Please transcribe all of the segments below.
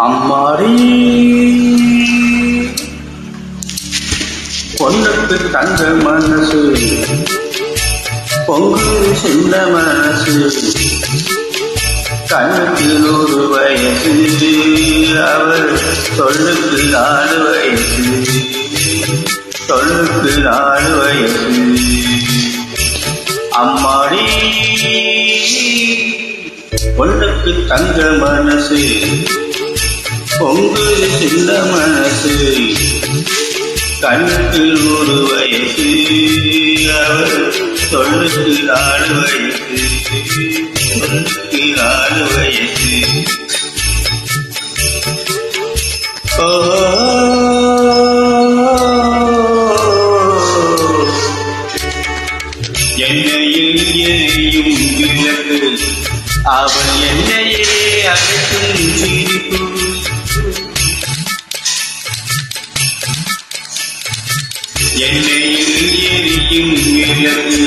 அம்மாடி பொண்ணுக்கு தங்க மனசு, பொங்கு சின்ன மனசு, கண்ணுக்கு 100 வயசு, அவள் சொல்லுக்கு 4 வயசு, சொல்லுக்கு 4 வயசு. அம்மாடி பொண்ணுக்கு தங்க மனசு, பொங்கு சின்ன மனசு, கண்ணுக்கு 100 வயசு, அவள் சொல்லுக்கு 4 வயசு, சொல்லுக்கு 4 வயசு. ஓ என்னையில் எரியும் விளக்கு, அவள் என்னையே அழைக்கும் சிரிப்பு. என்னையில் எரியும் விளக்கு,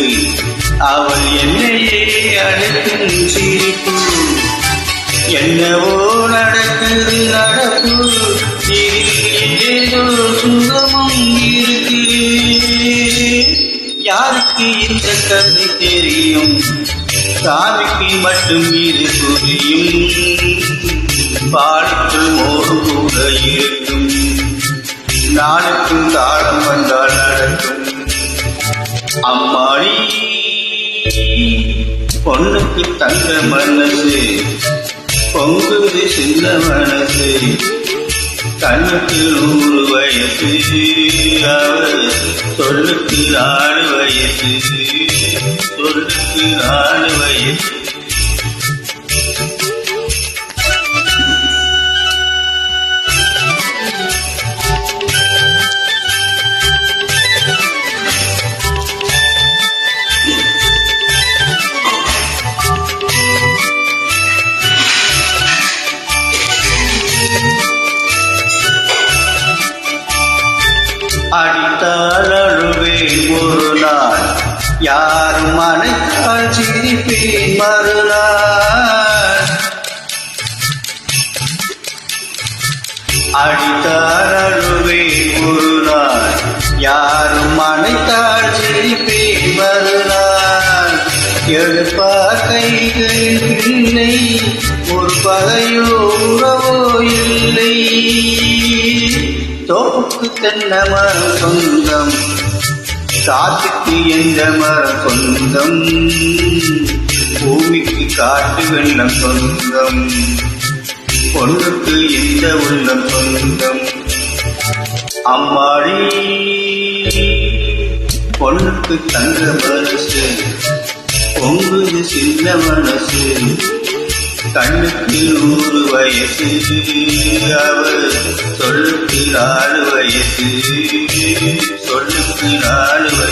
அவள் என்னையே அழைக்கும் சிரிப்பு. என்னவோ நடக்குது நடப்பு, இதில் ஏதோ சுகமும் இருக்கு. யாருக்கு இந்த கதை தெரியும், சாமிக்கு மட்டும் இது புரியும். பாலுக்குள் மோடு கூட இருக்கும், நாளுக்கும் காலம் வந்தால் நடக்கும். அம்மாடி பொண்ணுக்கு தங்க மனசு, பொங்குது சின்ன மனசு, கண்ணுக்கு 100 வயசு, அவள் சொல்லுக்கு 4 வயசு, சொல்லுக்கு 4 வயசு. அடித்தால் அழுவேன் ஒரு நாள், யாரும் அணைத்தால் சிரிப்பேன் மறுநாள். அடித்தால் அழுவேன் ஒரு நாள், யாரும் அணைத்தால் சிரிப்பேன் மறுநாள். எடுப்பார் கைகளின் பிள்ளை, ஒரு பகையோ உறவோ இல்லை. தோப்புக்கு தென்னை மரம் சொந்தம், காத்துக்கு எந்த மரம் சொந்தம், பூமிக்கு காட்டு வெள்ளம் சொந்தம், பொண்ணுக்கு எந்த உள்ளம் சொந்தம். அம்மாடி பொண்ணுக்கு தங்க மனசு, பொங்குது சின்ன மனசு, கண்ணுக்கு 100 வயசு, அவள் சொல்லுக்கு 4 வயசு, சொல்லுக்கு 4 வயசு.